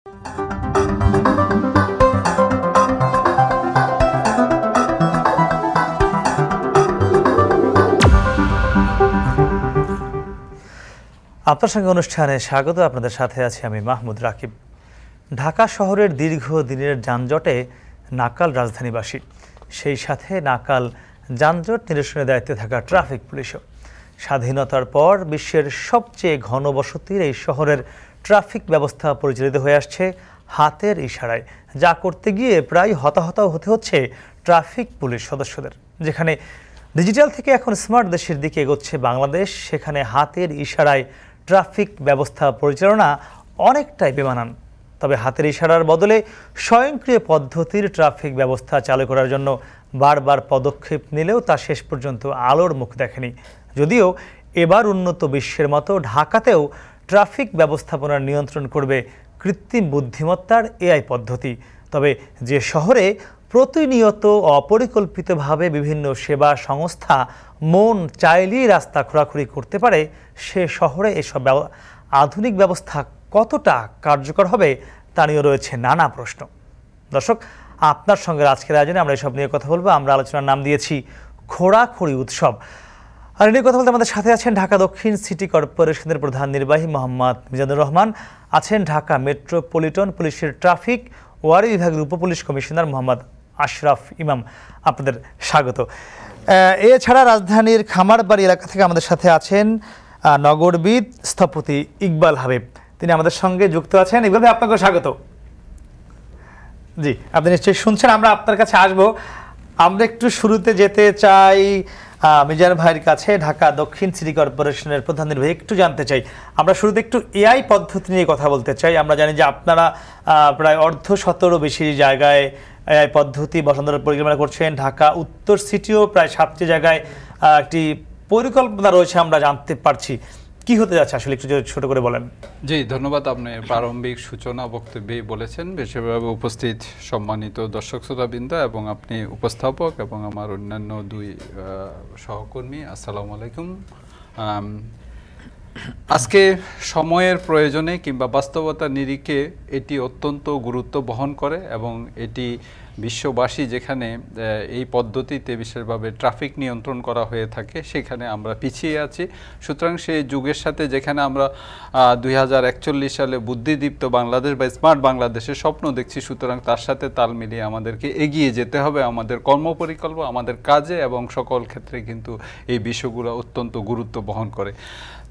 আপনার সঙ্গে অনুষ্ঠানে স্বাগত। আপনাদের সাথে আছি আমি মাহমুদ রাকিব। ঢাকা শহরের দীর্ঘ দিনের যানজটে নাকাল রাজধানীবাসী, সেই সাথে নাকাল যানজট নিরসনের দায়িত্বে থাকা ট্রাফিক পুলিশও। স্বাধীনতার পর বিশ্বের সবচেয়ে ঘনবসতির এই শহরের ট্রাফিক ব্যবস্থা পরিচালিত হয়ে আসছে হাতের ইশারায়, যা করতে গিয়ে প্রায় হতাহত হতে হচ্ছে ট্রাফিক পুলিশ সদস্যদের। যেখানে ডিজিটাল থেকে এখন স্মার্ট দেশের দিকে এগোচ্ছে বাংলাদেশ, সেখানে হাতের ইশারায় ট্রাফিক ব্যবস্থা পরিচালনা অনেকটাই বেমানান। তবে হাতের ইশারার বদলে স্বয়ংক্রিয় পদ্ধতির ট্রাফিক ব্যবস্থা চালু করার জন্য বারবার পদক্ষেপ নিলেও তা শেষ পর্যন্ত আলোর মুখ দেখেনি। যদিও এবার উন্নত বিশ্বের মতো ঢাকাতেও ট্রাফিক ব্যবস্থাপনার নিয়ন্ত্রণ করবে কৃত্রিম বুদ্ধিমত্তার এআই পদ্ধতি। তবে যে শহরে প্রতিনিয়ত অপরিকল্পিতভাবে বিভিন্ন সেবা সংস্থা মন চাইলেই রাস্তা খোঁড়াখুড়ি করতে পারে, সে শহরে এসব আধুনিক ব্যবস্থা কতটা কার্যকর হবে তা নিয়ে রয়েছে নানা প্রশ্ন। দর্শক, আপনার সঙ্গে আজকের আয়োজনে আমরা এসব নিয়ে কথা বলবো। আমরা আলোচনার নাম দিয়েছি খোঁড়াখুড়ি উৎসব। আর এ নিয়ে কথা বলতে আমাদের সাথে আছেন ঢাকা দক্ষিণ সিটি কর্পোরেশনের প্রধান নির্বাহী মোহাম্মদ মিজানুর রহমান, আছেন ঢাকা মেট্রোপলিটন পুলিশের ট্রাফিক ওয়ারি বিভাগের উপপুলিশ কমিশনার মোহাম্মদ আশরাফ ইমাম। আপনাদের স্বাগত। এছাড়া রাজধানীর খামারবাড়ি এলাকা থেকে আমাদের সাথে আছেন নগরবিদ স্থপতি ইকবাল হাবিব, তিনি আমাদের সঙ্গে যুক্ত আছেন। ইকবাল ভাই, আপনাকে স্বাগত। জি, আপনি নিশ্চয়ই শুনছেন, আমরা আপনার কাছে আসবো। আমরা একটু শুরুতে যেতে চাই মিজান ভাইয়ের কাছে, ঢাকা দক্ষিণ সিটি কর্পোরেশনের প্রধান নির্বাহী। একটু জানতে চাই, আমরা শুরুতে একটু এআই পদ্ধতি নিয়ে কথা বলতে চাই। আমরা জানি যে আপনারা প্রায় 1.5 বেশি জায়গায় এআই পদ্ধতি বসানোর পরিকল্পনা করছেন। ঢাকা উত্তর সিটিও প্রায় 7টি জায়গায় একটি পরিকল্পনা রয়েছে, আমরা জানতে পারছি। কি হতে যাচ্ছে আসলে একটু ছোট করে বলেন। জি, ধন্যবাদ। আপনি প্রারম্ভিক সূচনা বক্তব্যে বলেছেন। বিশেষভাবে উপস্থিত সম্মানিত দর্শক শ্রোতাবৃন্দ এবং আপনি উপস্থাপক এবং আমার অন্যান্য দুই সহকর্মী, আসসালামু আলাইকুম। আজকে সময়ের প্রয়োজনে কিংবা বাস্তবতার নিরিখে এটি অত্যন্ত গুরুত্ব বহন করে এবং এটি বিশ্ববাসী যেখানে এই পদ্ধতিতে বিশেষভাবে ট্রাফিক নিয়ন্ত্রণ করা হয়ে থাকে সেখানে আমরা পিছিয়ে আছি। সুতরাং সেই যুগের সাথে যেখানে আমরা 2041 সালে বুদ্ধিদীপ্ত বাংলাদেশ বা স্মার্ট বাংলাদেশের স্বপ্ন দেখছি, সুতরাং তার সাথে তাল মিলিয়ে আমাদেরকে এগিয়ে যেতে হবে আমাদের কর্মপরিকল্পনা, আমাদের কাজে এবং সকল ক্ষেত্রে কিন্তু এই বিষয়গুলো অত্যন্ত গুরুত্ব বহন করে।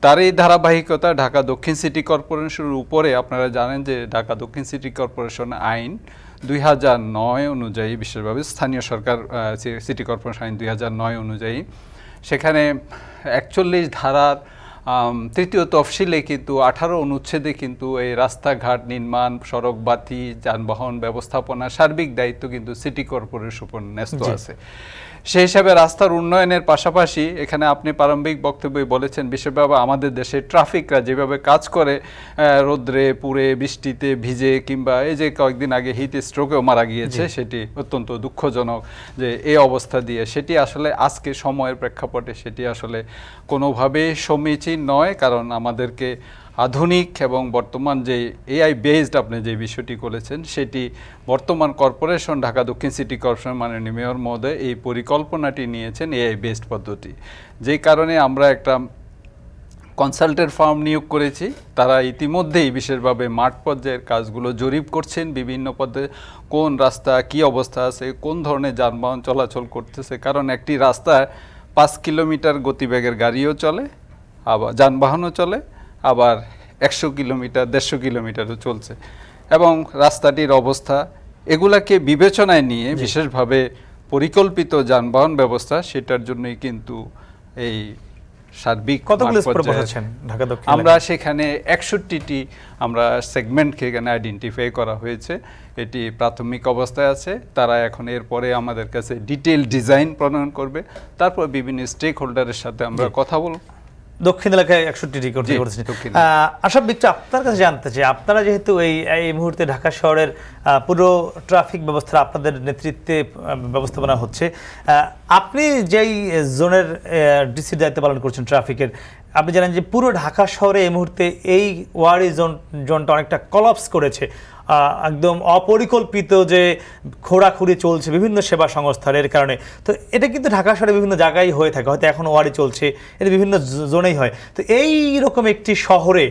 তার এই ধারাবাহিকতা ঢাকা দক্ষিণ সিটি কর্পোরেশনের উপরে আপনারা জানেন যে ঢাকা দক্ষিণ সিটি কর্পোরেশন আইন 2009 অনুযায়ী, বিশেষভাবে স্থানীয় সরকার সিটি কর্পোরেশন আইন 2009 অনুযায়ী সেখানে 41 ধারার 3য় তফসিলে কিন্তু 18 অনুচ্ছেদে কিন্তু এই রাস্তাঘাট নির্মাণ, সড়ক বাতি, যানবাহন ব্যবস্থাপনা সার্বিক দায়িত্ব কিন্তু সিটি কর্পোরেশনের উপর ন্যস্ত আছে। সেই হিসাবে রাস্তার উন্নয়নের পাশাপাশি এখানে আপনি প্রারম্ভিক বক্তব্যে বলেছেন বিশেষভাবে আমাদের দেশে ট্রাফিকরা যেভাবে কাজ করে রোদ্রে পুড়ে বৃষ্টিতে ভিজে কিংবা এই যে কয়েকদিন আগে হিট স্ট্রোকেও মারা গিয়েছে, সেটি অত্যন্ত দুঃখজনক যে এই অবস্থা দিয়ে সেটি আসলে আজকে সময়ের প্রেক্ষাপটে সেটি আসলে কোনোভাবেই সমীচীন নয়। কারণ আমাদেরকে আধুনিক এবং বর্তমান যে এআই বেসড আপনি যে বিষয়টি করেছেন সেটি বর্তমান কর্পোরেশন ঢাকা দক্ষিণ সিটি কর্পোরেশন মাননীয় মেয়র মহোদয় এই পরিকল্পনাটি নিয়েছেন এআই বেসড পদ্ধতি, যেই কারণে আমরা একটা কনসালটেন্ট ফার্ম নিয়োগ করেছি। তারা ইতিমধ্যেই বিশেষভাবে মাঠ পর্যায়ের কাজগুলো জরিপ করছেন, বিভিন্ন পদ্ধতি কোন রাস্তা কি অবস্থা আছে, কোন ধরনের যানবাহন চলাচল করতেছে। কারণ একটি রাস্তায় 5 কিলোমিটার গতিবেগের গাড়িও চলে, আবার যানবাহনও চলে, আবার 100 কিলোমিটার 150 কিলোমিটারও চলছে এবং রাস্তাটির অবস্থা এগুলাকে বিবেচনায় নিয়ে বিশেষভাবে পরিকল্পিত যানবাহন ব্যবস্থা সেটার জন্যই কিন্তু এই সার্বিক আমরা সেখানে 61টি আমরা সেগমেন্টকে এখানে আইডেন্টিফাই করা হয়েছে। এটি প্রাথমিক অবস্থায় আছে। তারা এখন এরপরে আমাদের কাছে ডিটেইল ডিজাইন প্রণয়ন করবে, তারপর বিভিন্ন স্টেক হোল্ডারের সাথে আমরা কথা বলব। দক্ষিণ এলাকায় 61টি করতে করেছেন। আশরাফ, একটু আপনার কাছে জানতে চাই, আপনারা যেহেতু এই মুহূর্তে ঢাকা শহরের পুরো ট্রাফিক ব্যবস্থা আপনাদের নেতৃত্বে ব্যবস্থাপনা হচ্ছে, আপনি যেই জোনের ডিসির দায়িত্ব পালন করছেন ট্রাফিকের, আপনি জানেন যে পুরো ঢাকা শহরে এই মুহূর্তে এই ওয়ারি জোনটা অনেকটা কলাপস করেছে। একদম অপরিকল্পিত যে খোঁড়াখুড়ি চলছে বিভিন্ন সেবা সংস্থার এর কারণে, তো এটা কিন্তু ঢাকা শহরে বিভিন্ন জায়গায় হয়ে থাকে, হয়তো এখন ওয়ার্ডে চলছে, এটা বিভিন্ন জোনেই হয়। তো এই রকম একটি শহরে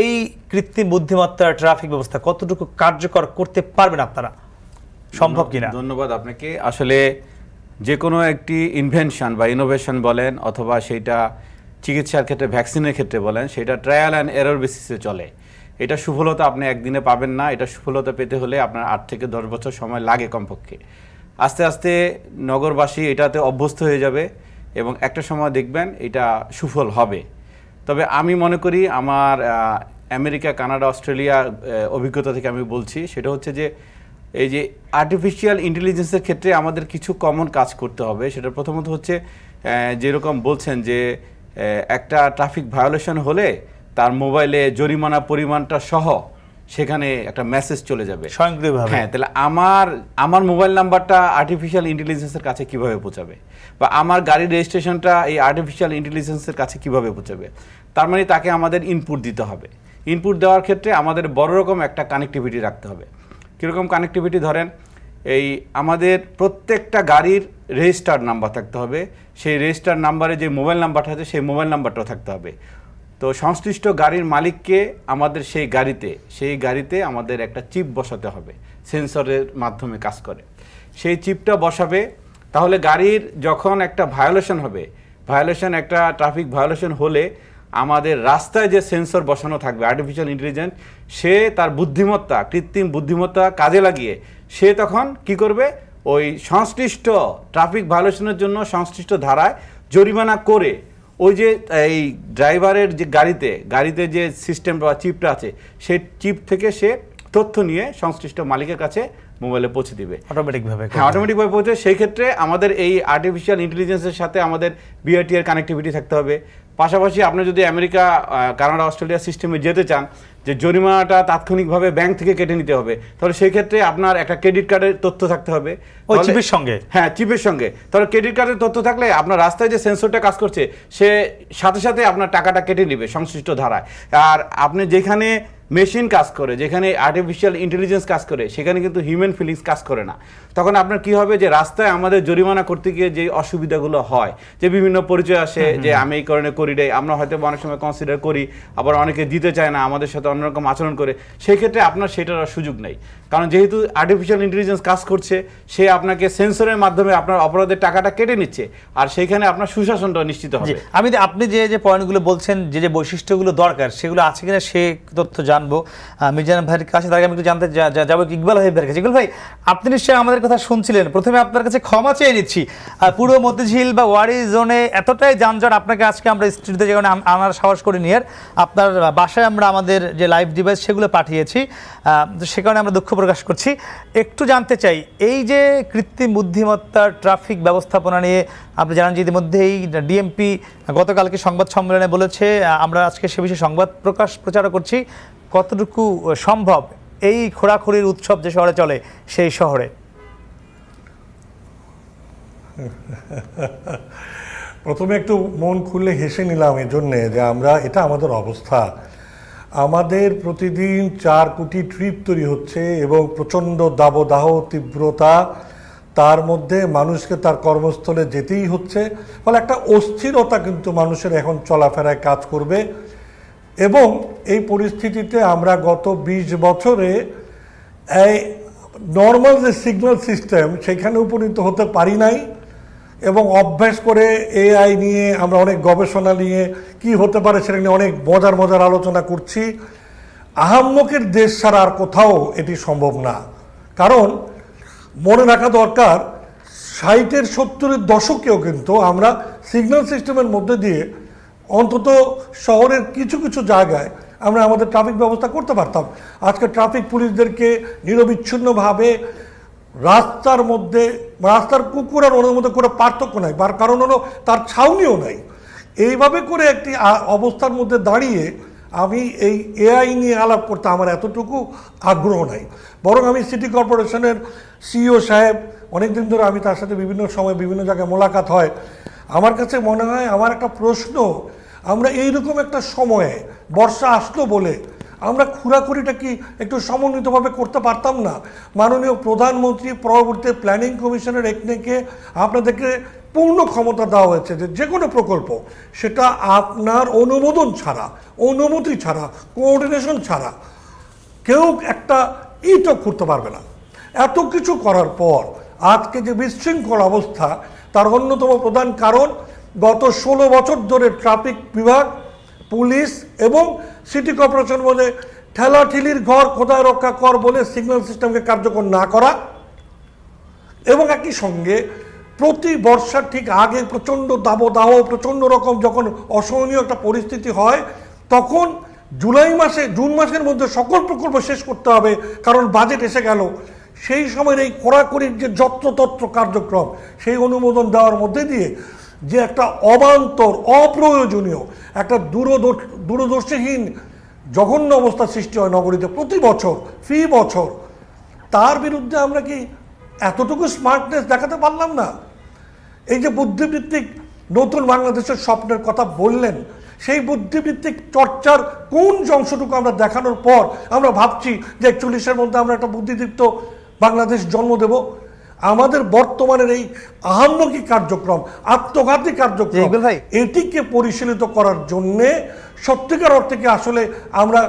এই কৃত্রিম বুদ্ধিমত্তার ট্রাফিক ব্যবস্থা কতটুকু কার্যকর করতে পারবেন আপনারা, সম্ভব কিনা? ধন্যবাদ আপনাকে। আসলে যে কোনো একটি ইনভেনশন বা ইনোভেশন বলেন, অথবা সেইটা চিকিৎসার ক্ষেত্রে ভ্যাকসিনের ক্ষেত্রে বলেন, সেটা ট্রায়াল অ্যান্ড এরর বেসিসে চলে। এটা সুফলতা আপনি একদিনে পাবেন না। এটা সুফলতা পেতে হলে আপনার 8 থেকে 10 বছর সময় লাগে কমপক্ষে। আস্তে আস্তে নগরবাসী এটাতে অভ্যস্ত হয়ে যাবে এবং একটা সময় দেখবেন এটা সুফল হবে। তবে আমি মনে করি আমার আমেরিকা, কানাডা, অস্ট্রেলিয়া অভিজ্ঞতা থেকে আমি বলছি, সেটা হচ্ছে যে এই যে আর্টিফিশিয়াল ইন্টেলিজেন্সের ক্ষেত্রে আমাদের কিছু কমন কাজ করতে হবে। সেটা প্রথমত হচ্ছে যেরকম বলছেন যে একটা ট্রাফিক ভায়োলেশন হলে তার মোবাইলে জরিমানা পরিমাণটা সহ সেখানে একটা মেসেজ চলে যাবে স্বয়ংক্রিয়ভাবে। হ্যাঁ, তাহলে আমার মোবাইল নাম্বারটা আর্টিফিশিয়াল ইন্টেলিজেন্সের কাছে কিভাবে পৌঁছাবে, বা আমার গাড়ির রেজিস্ট্রেশনটা এই আর্টিফিশিয়াল ইন্টেলিজেন্সের কাছে কিভাবে পৌঁছাবে? তার মানে তাকে আমাদের ইনপুট দিতে হবে। ইনপুট দেওয়ার ক্ষেত্রে আমাদের বড় রকম একটা কানেক্টিভিটি রাখতে হবে। কীরকম কানেক্টিভিটি? ধরেন এই আমাদের প্রত্যেকটা গাড়ির রেজিস্টার্ড নাম্বার থাকতে হবে। সেই রেজিস্টার্ড নাম্বারে যে মোবাইল নাম্বারটা আছে সেই মোবাইল নাম্বারটাও থাকতে হবে। তো সংশ্লিষ্ট গাড়ির মালিককে আমাদের সেই গাড়িতে আমাদের একটা চিপ বসাতে হবে, সেন্সরের মাধ্যমে কাজ করে। সেই চিপটা বসাবে, তাহলে গাড়ির যখন একটা ভায়োলেশন হবে, একটা ট্রাফিক ভায়োলেশন হলে আমাদের রাস্তায় যে সেন্সর বসানো থাকবে আর্টিফিশিয়াল ইন্টেলিজেন্স, সে তার বুদ্ধিমত্তা, কৃত্রিম বুদ্ধিমত্তা কাজে লাগিয়ে সে তখন কি করবে, ওই সংশ্লিষ্ট ট্রাফিক ভায়োলেশনের জন্য সংশ্লিষ্ট ধারায় জরিমানা করে ওই যে এই ড্রাইভারের যে গাড়িতে যে সিস্টেম বা চিপটা আছে, সেই চিপ থেকে সে তথ্য নিয়ে সংশ্লিষ্ট মালিকের কাছে মোবাইলে পৌঁছে দিবে অটোমেটিকভাবে। হ্যাঁ, অটোমেটিকভাবে পৌঁছে। সেই ক্ষেত্রে আমাদের এই আর্টিফিশিয়াল ইন্টেলিজেন্সের সাথে আমাদের বিআরটি এর কানেক্টিভিটি থাকতে হবে। পাশাপাশি আপনি যদি আমেরিকা, কানাডা, অস্ট্রেলিয়া সিস্টেমে যেতে চান যে জরিমানাটা তাৎক্ষণিকভাবে ব্যাংক থেকে কেটে নিতে হবে, তাহলে সেই ক্ষেত্রে আপনার একটা ক্রেডিট কার্ডের তথ্য থাকতে হবে ওই চিপের সঙ্গে। হ্যাঁ, চিপের সঙ্গে। তাহলে ক্রেডিট কার্ডের তথ্য থাকলে আপনার রাস্তায় যে সেন্সরটা কাজ করছে সে সাথে সাথে আপনার টাকাটা কেটে নেবে সংশ্লিষ্ট ধারায়। আর আপনি যেখানে মেশিন কাজ করে, যেখানে আর্টিফিশিয়াল ইন্টেলিজেন্স কাজ করে, সেখানে কিন্তু হিউম্যান ফিলিংস কাজ করে না। তখন আপনার কি হবে, যে রাস্তায় আমাদের জরিমানা করতে গিয়ে যে অসুবিধাগুলো হয়, যে বিভিন্ন পরিচয় আসে যে আমি এই কারণে করি রে, আমরা হয়তো অনেক সময় কনসিডার করি, আবার অনেকে দিতে চায় না, আমাদের সাথে অন্যরকম আচরণ করে, সেই ক্ষেত্রে আপনার সেটার সুযোগ নেই। কারণ যেহেতু আর্টিফিশিয়াল ইন্টেলিজেন্স কাজ করছে, সে আপনাকে সেন্সরের মাধ্যমে আপনার অপরাধের টাকাটা কেটে নিচ্ছে, আর সেইখানে আপনার সুশাসনটা নিশ্চিত হবে। আপনি যে পয়েন্টগুলো বলছেন, যে বৈশিষ্ট্যগুলো দরকার সেগুলো আছে কিনা সে তথ্য জানবো মিজান ভাইয়ের কাছে। তার আগে আমি একটু জানতে যাবো ইকবাল ভাইয়ের কাছে। ইকবাল ভাই, আপনি নিশ্চয়ই আমাদের কথা শুনছিলেন। প্রথমে আপনার কাছে ক্ষমা চেয়ে নিচ্ছি, পুরো মতিঝিল বা ওয়ারি জোনে এতটাই যানজট, আপনাকে আজকে আমরা স্টুডিওতে যেখানে আনার সাহস করে নিয়ে আপনার বাসায় আমরা আমাদের যে লাইভ ডিভাইস সেগুলো পাঠিয়েছি, সে কারণে আমরা দুঃখ প্রকাশ করছি। একটু জানতে চাই, এই যে কৃত্রিম বুদ্ধিমত্তার ট্রাফিক ব্যবস্থাপনা নিয়ে আপনি জানেন যে ইতিমধ্যেই ডিএমপি গতকালকে সংবাদ সম্মেলনে বলেছে, আমরা আজকে সে বিষয়ে সংবাদ প্রচারও করছি, কতটুকু সম্ভব এই খোঁড়াখুড়ির উৎসব যে শহরে চলে সেই শহরে? প্রথমে একটু মন খুলে হেসে নিলাম এজন্যে যে এটা আমাদের অবস্থা। আমাদের প্রতিদিন 4 কোটি ট্রিপ তৈরি হচ্ছে এবং প্রচণ্ড দাবদাহ, তীব্রতা, তার মধ্যে মানুষকে তার কর্মস্থলে যেতেই হচ্ছে। ফলে একটা অস্থিরতা কিন্তু মানুষের এখন চলাফেরায় কাজ করবে। এবং এই পরিস্থিতিতে আমরা গত 20 বছরে এই নর্মাল যে সিগন্যাল সিস্টেম সেখানে উপনীত হতে পারি নাই, এবং অভ্যাস করে এআই নিয়ে আমরা অনেক গবেষণা নিয়ে কি হতে পারে সেটা নিয়ে অনেক মজার আলোচনা করছি। আহাম্মকের দেশ ছাড়া আর কোথাও এটি সম্ভব না। কারণ মনে রাখা দরকার, 60-এর 70-এর দশকেও কিন্তু আমরা সিগন্যাল সিস্টেমের মধ্যে দিয়ে অন্তত শহরের কিছু কিছু জায়গায় আমরা আমাদের ট্রাফিক ব্যবস্থা করতে পারতাম। আজকে ট্রাফিক পুলিশদেরকে নিরবিচ্ছিন্নভাবে রাস্তার কুকুর আর ওনার মধ্যে কোনো পার্থক্য নাই, কারণ হলো তার ছাউনিও নাই। এইভাবে করে একটি অবস্থার মধ্যে দাঁড়িয়ে আমি এই এআই নিয়ে আলাপ করতে আমার এতটুকু আগ্রহ নাই। বরং আমি সিটি কর্পোরেশনের সিইও সাহেব, অনেকদিন ধরে আমি তার সাথে বিভিন্ন সময় বিভিন্ন জায়গায় মোলাকাত হয়, আমার কাছে মনে হয় আমার একটা প্রশ্ন, আমরা এইরকম একটা সময়ে বর্ষা আসলো বলে আমরা খুঁড়াখুড়িটা কি একটু সমন্বিতভাবে করতে পারতাম না? মাননীয় প্রধানমন্ত্রী পরবর্তী প্ল্যানিং কমিশনের একনেকে আপনাদেরকে পূর্ণ ক্ষমতা দেওয়া হয়েছে যে কোনো প্রকল্প সেটা আপনার অনুমোদন ছাড়া, অনুমতি ছাড়া, কোঅর্ডিনেশন ছাড়া কেউ একটা ইটও করতে পারবে না। এত কিছু করার পর আজকে যে বিশৃঙ্খল অবস্থা, তার অন্যতম প্রধান কারণ গত 16 বছর ধরে ট্রাফিক বিভাগ, পুলিশ এবং সিটি কর্পোরেশন বলে ঠেলাঠেলির ঘর খোদায় রক্ষা কর বলে সিগন্যাল সিস্টেমকে কার্যকর না করা, এবং একই সঙ্গে প্রতি বর্ষার ঠিক আগে প্রচণ্ড দাবদাহ, প্রচণ্ড রকম যখন অসহনীয় একটা পরিস্থিতি হয়, তখন জুন মাসের মধ্যে সকল প্রকল্প শেষ করতে হবে কারণ বাজেট এসে গেল। সেই সময়ের এই কড়াকড়ির যে যত্রতত্র কার্যক্রম, সেই অনুমোদন দেওয়ার মধ্যে দিয়ে যে একটা অবান্তর, অপ্রয়োজনীয়, একটা দূরদর্শীহীন জঘন্য অবস্থা সৃষ্টি হয় নগরীতে প্রতি বছর, ফি বছর, তার বিরুদ্ধে আমরা কি এতটুকু স্মার্টনেস দেখাতে পারলাম না? এই যে বুদ্ধিবৃত্তিক নতুন বাংলাদেশের স্বপ্নের কথা বললেন, সেই বুদ্ধিবৃত্তিক চর্চার কোন অংশটুকু আমরা দেখানোর পর আমরা ভাবছি যে 41-এর মধ্যে আমরা একটা বুদ্ধিদীপ্ত বাংলাদেশ জন্ম দেব? আমাদের বর্তমানের এই আহাম্মকি কার্যক্রম, আত্মঘাতী কার্যক্রম, এটিকে পরিশীলিত করার জন্যে সত্যিকার অর্থে কি আসলে আমরা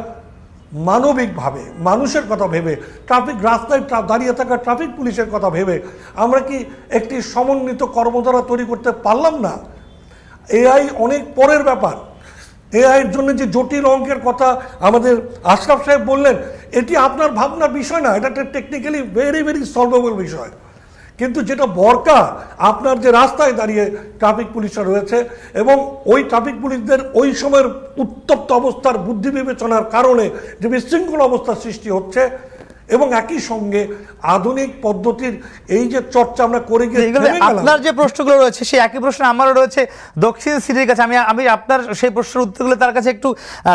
মানবিকভাবে মানুষের কথা ভেবে, ট্রাফিক রাস্তায় দাঁড়িয়ে থাকা ট্রাফিক পুলিশের কথা ভেবে আমরা কি একটি সমন্বিত কর্মধারা তৈরি করতে পারলাম না? এআই অনেক পরের ব্যাপার। এআইয়ের জন্য যে জটিল অঙ্কের কথা আমাদের আশরাফ সাহেব বললেন, এটি আপনার ভাবনার বিষয় না, এটা টেকনিক্যালি ভেরি ভেরি সলভেবল বিষয়। কিন্তু যেটা দরকার, আপনার যে রাস্তায় দাঁড়িয়ে ট্রাফিক পুলিশরা রয়েছে এবং ওই ট্রাফিক পুলিশদের ওই সময়ের উত্তপ্ত অবস্থার বুদ্ধি বিবেচনার কারণে যে বিশৃঙ্খল অবস্থার সৃষ্টি হচ্ছে, এবং একই সঙ্গে আধুনিক পদ্ধতির এই যে চর্চা আমরা করে গিয়ে, আপনার যে প্রশ্নগুলো রয়েছে সেই একই প্রশ্ন আমারও রয়েছে দক্ষিণ সিটির কাছে। আমি আপনার সেই প্রশ্নের উত্তরগুলো তার কাছে একটু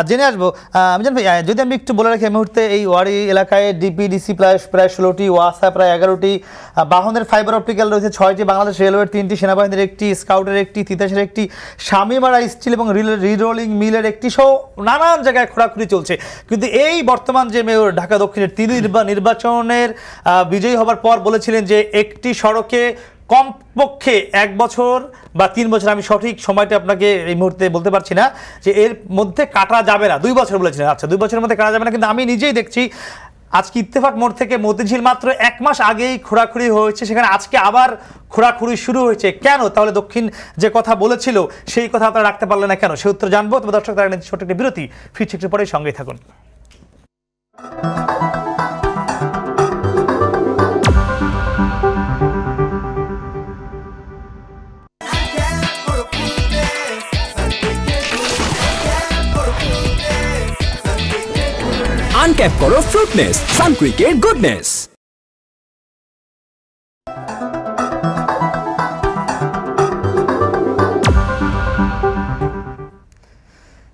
জেনে আসবো। আমি জানি যদি আমি একটু বলে রাখি, এই মুহূর্তে এই ওয়ারি এলাকায় ডিপিডিসি প্রায় 16টি, ওয়াসা প্রায় 11টি, বাহনের ফাইবার অপটিক্যাল রয়েছে 6টি, বাংলাদেশ রেলওয়ের 3টি, সেনাবাহিনীর 1টি, স্কাউটের 1টি, তিতাসের 1টি, স্বামীমারা স্টিল এবং রিরোলিং মিলের 1টি সহ নানান জায়গায় খোঁড়াখুঁড়ি চলছে। কিন্তু এই বর্তমান যে মেয়র ঢাকা দক্ষিণের, তিনি নির্বাচনের বিজয়ী হবার পর বলেছিলেন যে একটি সড়কে কমপক্ষে 1 বছর বা 3 বছর, আমি সঠিক সময়টা আপনাকে এই মুহূর্তে বলতে পারছি না, যে এর মধ্যে কাটা যাবে না। 2 বছর বলেছিলেন, আচ্ছা 2 বছরের মধ্যে কাটা যাবে না। কিন্তু আমি নিজেই দেখছি আজকে ইত্তেফাক মোড় থেকে মতিঝিল মাত্র 1 মাস আগেই খোঁড়াখুঁড়ি হয়েছে, সেখানে আজকে আবার খোঁড়াখুঁড়ি শুরু হয়েছে। কেন তাহলে দক্ষিণ যে কথা বলেছিল সেই কথা আপনারা রাখতে পারলেন না কেন? সে উত্তর জানবো। তবে দর্শক, তারা ছোট একটি বিরতি, ফিরছি একটু পরে, সঙ্গেই থাকুন। আনক্যাপ করো ফ্রুটনেস, সানকুইকের গুডনেস।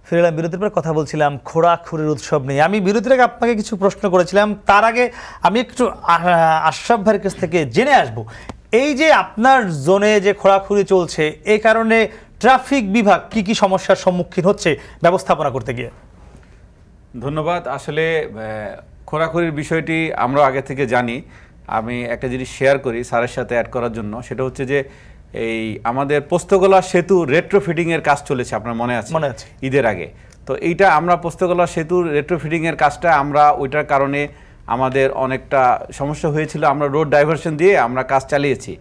ফিরে এলাম। বিরতির পর কথা বলছিলাম খোঁড়াখুঁড়ির উৎসব নিয়ে। আমি বিরতির আগে আপনাকে কিছু প্রশ্ন করেছিলাম, তার আগে আমি একটু আশরাফ ভাইয়ের কাছ থেকে জেনে আসবো, এই যে আপনার জোনে যে খোঁড়াখুঁড়ি চলছে, এই কারণে ট্রাফিক বিভাগ কি কি সমস্যার সম্মুখীন হচ্ছে ব্যবস্থাপনা করতে গিয়ে? ধন্যবাদ। আসলে খোঁড়াখুঁড়ির বিষয়টি আমরা আগে থেকে জানি। আমি একটা জিনিস শেয়ার করি স্যারের সাথে অ্যাড করার জন্য, সেটা হচ্ছে যে এই আমাদের পোস্তগোলা সেতু রেট্রোফিটিংয়ের কাজ চলেছে, আপনার মনে আছে ঈদের আগে। তো এইটা আমরা পোস্তগোলা সেতুর রেট্রোফিটিংয়ের কাজটা আমরা ওইটার কারণে আমাদের অনেকটা সমস্যা হয়েছিল, আমরা রোড ডাইভারশন দিয়ে আমরা কাজ চালিয়েছি।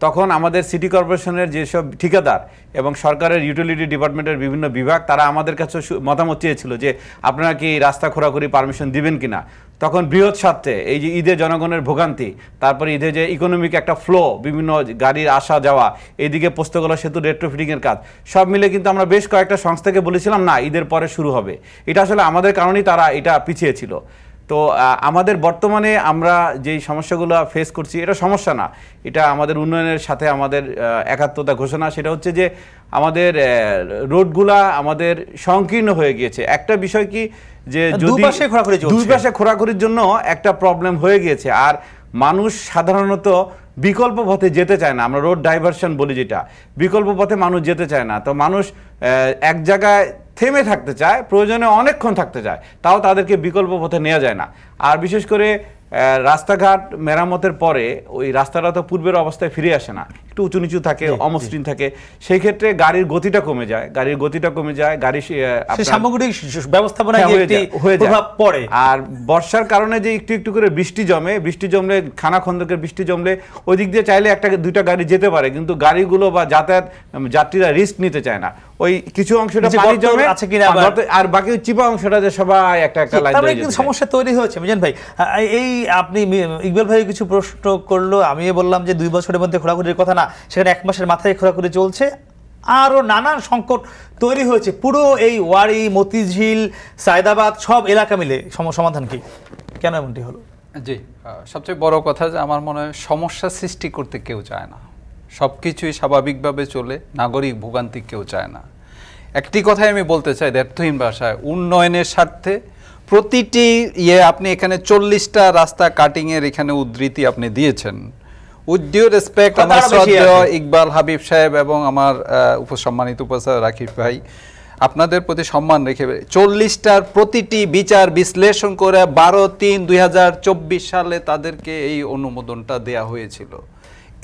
তখন আমাদের সিটি কর্পোরেশনের যেসব ঠিকাদার এবং সরকারের ইউটিলিটি ডিপার্টমেন্টের বিভিন্ন বিভাগ, তারা আমাদের কাছে মতামত চেয়েছিল যে আপনারা কি রাস্তা খোঁড়াখুঁড়ি পারমিশন দিবেন কিনা। তখন বৃহৎ স্বার্থে এই যে ঈদে জনগণের ভোগান্তি, তারপরে ঈদে যে ইকোনমিক একটা ফ্লো, বিভিন্ন গাড়ির আসা যাওয়া, এইদিকে পোস্তগোলা সেতু রেট্রোফিটিংয়ের কাজ, সব মিলে কিন্তু আমরা বেশ কয়েকটা সংস্থাকে বলেছিলাম না ঈদের পরে শুরু হবে। এটা আসলে আমাদের কারণেই তারা এটা পিছিয়ে ছিল। তো আমাদের বর্তমানে আমরা যেই সমস্যাগুলো ফেস করছি, এটা সমস্যা না, এটা আমাদের উন্নয়নের সাথে আমাদের একাত্মতা ঘোষণা। সেটা হচ্ছে যে আমাদের রোডগুলা আমাদের সংকীর্ণ হয়ে গিয়েছে। একটা বিষয় কি যে দুই পাশে খোঁড়াখুঁড়ির জন্য একটা প্রবলেম হয়ে গিয়েছে, আর মানুষ সাধারণত বিকল্প পথে যেতে চায় না। আমরা রোড ডাইভারশন বলি যেটা, বিকল্প পথে মানুষ যেতে চায় না। তো মানুষ এক জায়গায় থেমে থাকতে চায়, প্রয়োজনে অনেকক্ষণ থাকতে চায়, তাও তাদেরকে বিকল্প পথে নেওয়া যায় না। আর বিশেষ করে রাস্তাঘাট মেরামতের পরে ওই রাস্তাটা তো পূর্বের অবস্থায় ফিরে আসে না, একটু উঁচু নিচু থাকে, অমসৃণ থাকে, সেই ক্ষেত্রে গাড়ির গতিটা কমে যায়, গাড়ি সামগ্রিক ব্যবস্থাপনায় প্রভাব পড়ে। আর বর্ষার কারণে যে একটু একটু করে বৃষ্টি জমলে খানা খন্দকের বৃষ্টি জমলে ওই দিক দিয়ে চাইলে একটা দুইটা গাড়ি যেতে পারে, কিন্তু গাড়িগুলো বা যাত্রীরা রিস্ক নিতে চায় না। ওই কিছু অংশটা পানি জমে আর বাকি চিপা অংশটা যে সবাই একটা একটা লাইন ধরে যেতে। সমস্যা তৈরি হয়েছে মিজান ভাই। এই আপনি ইকবাল ভাই কিছু প্রশ্ন করলো, আমি বললাম যে 2 বছরের মধ্যে খোঁড়াখুঁড়ির কথা না, সেখানে 1 মাসের মাথায় খোঁড়াখুঁড়ি চলছে, আরো নানান সংকট তৈরি হয়েছে। পুরো এই ওয়ারি, মতিঝিল, সায়দাবাদ সব এলাকা মিলে সমাধান কি, কেন এমনটি হলো? জি, সবচেয়ে বড় কথা যে আমার মনে হয় সমস্যা সৃষ্টি করতে কেউ চায় না, সবকিছুই স্বাভাবিকভাবে চলে, নাগরিক ভোগান্তি কেউ চায় না। একটি কথাই আমি বলতে চাই দ্ব্যর্থহীন ভাষায়, উন্নয়নের স্বার্থে প্রতিটি আপনি এখানে 40টা রাস্তা কাটিং এর এখানে উদ্ধৃতি আপনি দিয়েছেন। উইথ ডিউ রেসপেক্ট আমার শ্রদ্ধেয় ইকবাল হাবিব সাহেব এবং আমার উপসম্মানিত উপস্থাপক রাকিব ভাই, আপনাদের প্রতি সম্মান রেখে 40টার প্রতিটি বিচার বিশ্লেষণ করে 12/3/2024 সালে তাদেরকে এই অনুমোদনটা দেয়া হয়েছিল।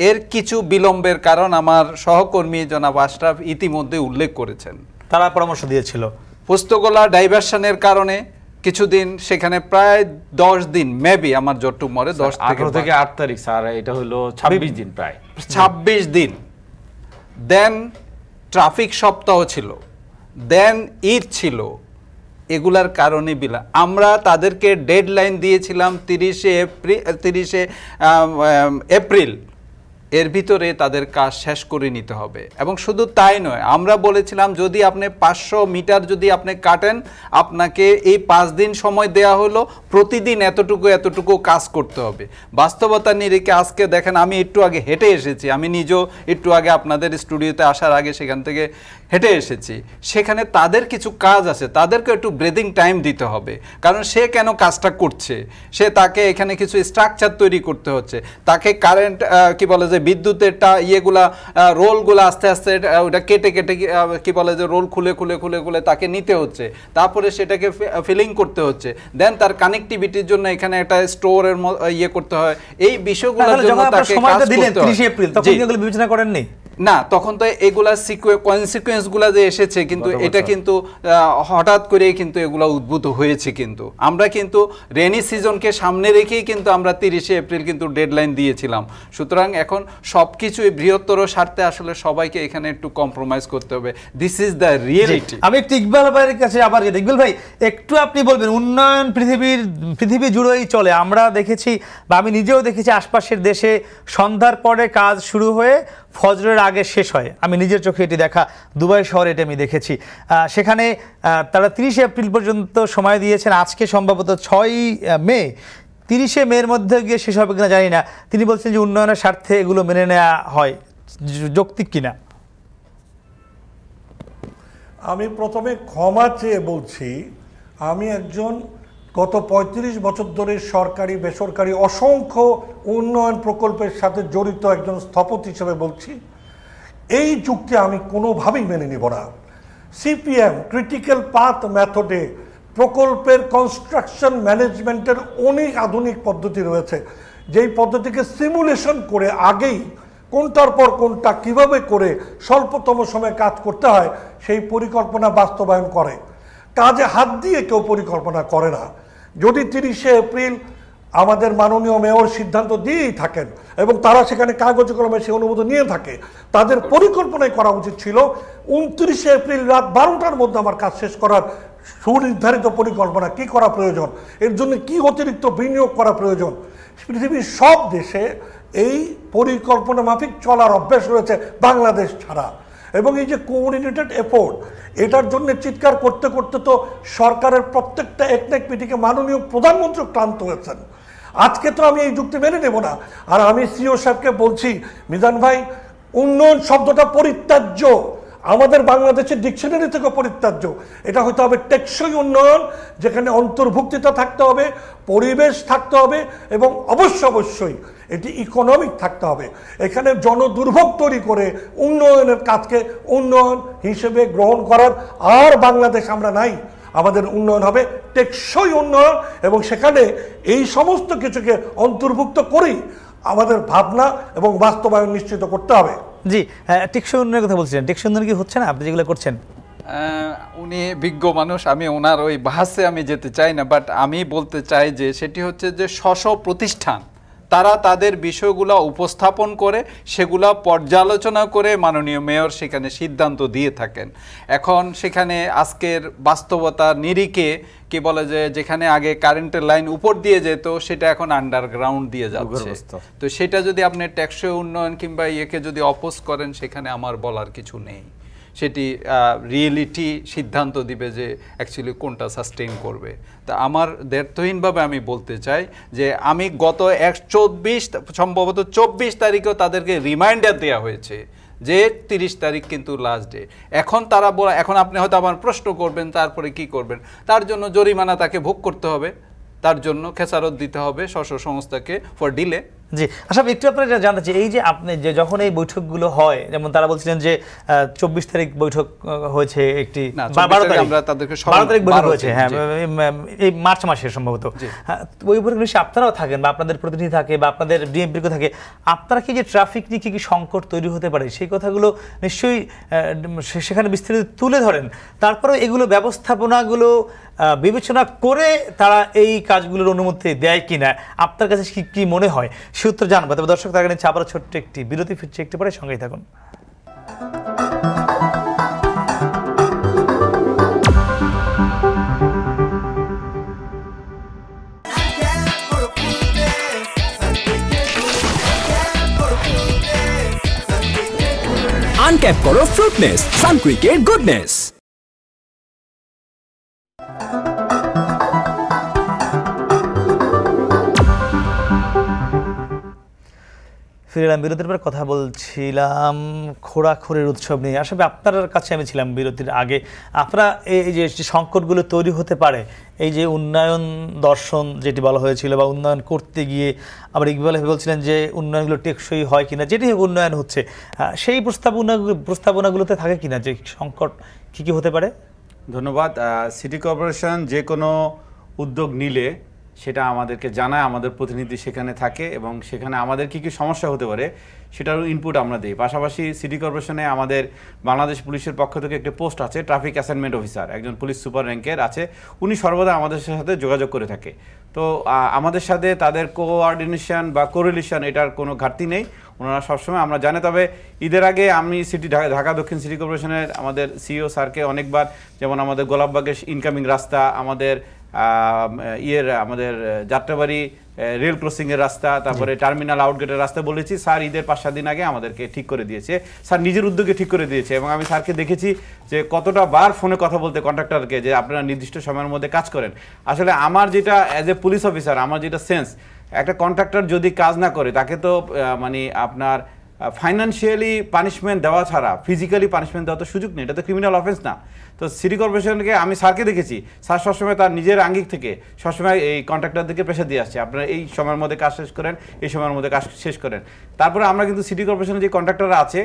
এর কিছু বিলম্বের কারণ আমার সহকর্মী জনাব আশরাফ ইতিমধ্যে উল্লেখ করেছেন, তারা পরামর্শ দিয়েছিল। পোস্তগোলা ডাইভারশনের কারণে কিছুদিন, সেখানে প্রায় 10 দিন, মেবি আমার যতটুকু মনে 10 থেকে 8 তারিখ স্যার, এটা হলো 26 দিন, প্রায় 26 দিন। দেন ট্রাফিক সপ্তাহ ছিল, দেন ঈদ ছিল, এগুলার কারণে আমরা তাদেরকে ডেডলাইন দিয়েছিলাম 30 এপ্রিল, এর ভিতরে তাদের কাজ শেষ করে নিতে হবে। এবং শুধু তাই নয়, আমরা বলেছিলাম যদি আপনি 500 মিটার যদি আপনি কাটেন, আপনাকে এই 5 দিন সময় দেয়া হলো, প্রতিদিন এতটুকু কাজ করতে হবে। বাস্তবতা নিরিখে আজকে দেখেন, আমি একটু আগে হেঁটে এসেছি, আমি নিজেও একটু আগে আপনাদের স্টুডিওতে আসার আগে সেখান থেকে হেঁটে এসেছি। সেখানে তাদের কিছু কাজ আছে, তাদেরকে একটু ব্রেদিং টাইম দিতে হবে, কারণ সে কেন কাজটা করছে, তাকে এখানে কিছু স্ট্রাকচার তৈরি করতে হচ্ছে, তাকে কারেন্ট কি বলে যে বিদ্যুতের রোলগুলো আস্তে আস্তে ওটা কেটে কি বলে যে রোল খুলে তাকে নিতে হচ্ছে, তারপরে সেটাকে ফিলিং করতে হচ্ছে, দেন তার কানেক্টিভিটির জন্য এখানে একটা স্টোরের করতে হয়। এই বিষয়গুলোর জন্য তাকে কাজ করতে হয়। 30 এপ্রিল তখন এগুলো বিবেচনা করেননি না, তখন তো এগুলা কনসিকুয়েন্স গুলা যে এসেছে, কিন্তু এটা কিন্তু হঠাৎ করেই কিন্তু এগুলা উদ্ভূত হয়েছে। কিন্তু আমরা কিন্তু রেনি সিজনকে সামনে রেখেই কিন্তু আমরা 30 এপ্রিল কিন্তু ডেডলাইন দিয়েছিলাম। সুতরাং এখন সবকিছু বৃহত্তর স্বার্থে আসলে সবাইকে এখানে একটু কম্প্রোমাইজ করতে হবে। This is the reality. আমি একটু ইকবাল ভাইয়ের কাছে আবার যেতে, ইকবাল ভাই একটু আপনি বলবেন, উন্নয়ন পৃথিবী জুড়েই চলে, আমরা দেখেছি বা আমি নিজেও দেখেছি আশপাশের দেশে সন্ধ্যার পরে কাজ শুরু হয়ে ফজরের আগে শেষ হয়। আমি নিজের চোখে এটি দেখা, দুবাই শহরে এটা আমি দেখেছি। সেখানে তারা 30 এপ্রিল পর্যন্ত সময় দিয়েছেন, আজকে সম্ভবত 6 মে, 30 মের মধ্যে গিয়ে শেষ হবে কিনা জানি না। তিনি বলছেন যে উন্নয়নের স্বার্থে এগুলো মেনে নেওয়া হয়, যৌক্তিক কিনা? আমি প্রথমে ক্ষমা চেয়ে বলছি, আমি একজন গত 35 বছর ধরে সরকারি বেসরকারি অসংখ্য উন্নয়ন প্রকল্পের সাথে জড়িত একজন স্থপতি হিসেবে বলছি, এই যুক্তি আমি কোনোভাবেই মেনে নিব না। সিপিএম ক্রিটিক্যাল পাথ মেথডে প্রকল্পের কনস্ট্রাকশন ম্যানেজমেন্টের অনেক আধুনিক পদ্ধতি রয়েছে, যেই পদ্ধতিকে সিমুলেশন করে আগেই কোনটার পর কোনটা কিভাবে করে স্বল্পতম সময়ে কাজ করতে হয় সেই পরিকল্পনা বাস্তবায়ন করে। কাজে হাত দিয়ে কেউ পরিকল্পনা করে না। যদি 30 এপ্রিল আমাদের মাননীয় মেয়র সিদ্ধান্ত দিয়েই থাকেন এবং তারা সেখানে কাগজে কলমে সে অনুমোদন নিয়ে থাকে, তাদের পরিকল্পনাই করা উচিত ছিল 29 এপ্রিল রাত 12টার মধ্যে আমার কাজ শেষ করার সুনির্ধারিত পরিকল্পনা কি করা প্রয়োজন, এর জন্য কি অতিরিক্ত বিনিয়োগ করা প্রয়োজন। পৃথিবীর সব দেশে এই পরিকল্পনা মাফিক চলার অভ্যাস রয়েছে, বাংলাদেশ ছাড়া। এবং এই যে কোঅর্ডিনেটেড এফোর্ট, এটার জন্য চিৎকার করতে করতে তো সরকারের প্রত্যেকটা একনেক মিটিংয়ে মাননীয় প্রধানমন্ত্রী ক্লান্ত হয়েছেন। আজকে তো আমি এই যুক্তি মেনে নেব না। আর আমি সিও সাহেবকে বলছি, মিজান ভাই, উন্নয়ন শব্দটা পরিত্যাজ্য। আমাদের বাংলাদেশের ডিকশনারি থেকে পরিত্যাজ্য। এটা হতে হবে টেকসই উন্নয়ন, যেখানে অন্তর্ভুক্তিতা থাকতে হবে, পরিবেশ থাকতে হবে এবং অবশ্যই এটি ইকোনমিক থাকতে হবে। এখানে জনদুর্ভোগ তৈরি করে উন্নয়নের কাজকে উন্নয়ন হিসেবে গ্রহণ করার আর বাংলাদেশ আমরা নাই। আমাদের উন্নয়ন হবে টেকসই উন্নয়ন, এবং সেখানে এই সমস্ত কিছুকে অন্তর্ভুক্ত করেই আমাদের ভাবনা এবং বাস্তবায়ন নিশ্চিত করতে হবে। জি, টেকসই উন্নয়নের কথা বলছিলেন, টেকসই উন্নয়ন কি হচ্ছে না আপনি যেগুলো করছেন? উনি বিজ্ঞ মানুষ, আমি ওনার ওই বাহাসে আমি যেতে চাই না, বাট আমি বলতে চাই যে সেটি হচ্ছে যে স্ব প্রতিষ্ঠান তারা তাদের বিষয়গুলো উপস্থাপন করে, সেগুলা পর্যালোচনা করে মাননীয় মেয়র সেখানে সিদ্ধান্ত দিয়ে থাকেন। এখন সেখানে আজকের বাস্তবতার নিরিখে কি বলে যে যেখানে আগে কারেন্টের লাইন উপর দিয়ে যেত সেটা এখন আন্ডারগ্রাউন্ড দিয়ে যাচ্ছে। তো সেটা যদি আপনি টেকসই উন্নয়ন কিংবা ইয়েকে যদি অপোজ করেন, সেখানে আমার বলার কিছু নেই। সেটি রিয়েলিটি সিদ্ধান্ত দিবে যে অ্যাকচুয়ালি কোনটা সাস্টেইন করবে। তা আমার দ্ব্যর্থহীনভাবে আমি বলতে চাই যে আমি গত 24 তারিখেও তাদেরকে রিমাইন্ডার দেওয়া হয়েছে যে 30 তারিখ কিন্তু লাস্ট ডে। এখন তারা এখন আপনি হয়তো আমার প্রশ্ন করবেন তারপরে কি করবেন, তার জন্য জরিমানা তাকে ভোগ করতে হবে, তার জন্য খেসারত দিতে হবে স্ব সংস্থাকে ফর ডিলে। জি আচ্ছা, একটু আপনারা জানতে চাই, এই যে আপনি যে যখন এই বৈঠকগুলো হয়, যেমন তারা বলছিলেন যে 24 তারিখ বৈঠক হয়েছে, একটি 12 তারিখ বৈঠক হয়েছে, হ্যাঁ এই মার্চ মাসে সম্ভবত, ওই বৈঠকে আপনারাও থাকেন বা আপনাদের প্রতিনিধি থাকে বা আপনাদের ডিএমপি থাকে, আপনারা কি যে ট্রাফিক নিয়ে কি সংকট তৈরি হতে পারে সেই কথাগুলো নিশ্চয়ই সেখানে বিস্তারিত তুলে ধরেন, তারপরে এগুলো ব্যবস্থাপনাগুলো বিবেচনা করে তারা এই কাজগুলোর অনুমতি দেয় কিনা আপনার কাছে কি মনে হয়, সে উত্তর জানবো। তবে দর্শক তার কাছে আবারও ছোট্ট একটি বিরতি, ফিরছে একটু পরে, সঙ্গেই থাকুন। আনক্যাপ করো ফ্রুটনেস, সানকুইকের গুডনেস। ফিরে এলাম বিরতির পর, কথা বলছিলাম খোরাখুরির উৎসব নিয়ে। আসলে আপনার কাছে আমি ছিলাম বিরতির আগে, আপনারা এই যে সংকটগুলো তৈরি হতে পারে, এই যে উন্নয়ন দর্শন যেটি বলা হয়েছিল বা উন্নয়ন করতে গিয়ে আবার ইকবাল বলছিলেন যে উন্নয়নগুলো টেকসই হয় কিনা, যেটি উন্নয়ন হচ্ছে সেই প্রস্তাবনাগুলোতে থাকে কিনা, যে সংকট কি হতে পারে? ধন্যবাদ। সিটি কর্পোরেশন যে কোনো উদ্যোগ নিলে সেটা আমাদেরকে জানায়, আমাদের প্রতিনিধি সেখানে থাকে এবং সেখানে আমাদের কি সমস্যা হতে পারে সেটারও ইনপুট আমরা দিই। পাশাপাশি সিটি কর্পোরেশনে আমাদের বাংলাদেশ পুলিশের পক্ষ থেকে একটি পোস্ট আছে, ট্রাফিক অ্যাসাইনমেন্ট অফিসার, একজন পুলিশ সুপার র্যাঙ্কের আছে, উনি সর্বদা আমাদের সাথে যোগাযোগ করে থাকে। তো আমাদের সাথে তাদের কোঅর্ডিনেশন বা কোরিলেশন এটার কোনো ঘাটতি নেই, ওনারা সবসময় আমরা জানি। তবে ঈদের আগে আমি ঢাকা দক্ষিণ সিটি কর্পোরেশনের আমাদের সিইও স্যারকে অনেকবার, যেমন আমাদের গোলাপবাগের ইনকামিং রাস্তা, আমাদের আমাদের যাত্রাবাড়ি রেল ক্রসিংয়ের রাস্তা, তারপরে টার্মিনাল আউটগেটের রাস্তা বলেছি, স্যার ঈদের 5-7 দিন আগে আমাদেরকে ঠিক করে দিয়েছে, স্যার নিজের উদ্যোগে ঠিক করে দিয়েছে। এবং আমি স্যারকে দেখেছি যে কতটা বার ফোনে কথা বলতে কন্ট্রাক্টরকে, যে আপনারা নির্দিষ্ট সময়ের মধ্যে কাজ করেন। আসলে আমার যেটা অ্যাজ এ পুলিশ অফিসার, আমার যেটা সেন্স, একটা কন্ট্রাক্টর যদি কাজ না করে তাকে তো মানে আপনার ফাইন্যান্সিয়ালি পানিশমেন্ট দেওয়া ছাড়া ফিজিক্যালি পানিশমেন্ট দেওয়া তো সুযোগ নেই, এটা তো ক্রিমিনাল অফেন্স না। তো সিটি কর্পোরেশনকে আমি স্যারকে দেখেছি, স্যার সবসময় তার নিজের আঙ্গিক থেকে সবসময় এই কন্ট্রাক্টরদেরকে প্রেশার দিয়ে আসছে, আপনারা এই সময়ের মধ্যে কাজ শেষ করেন, এই সময়ের মধ্যে কাজ শেষ করেন। তারপরে আমরা কিন্তু সিটি কর্পোরেশনের যে কন্ট্রাক্টররা আছে,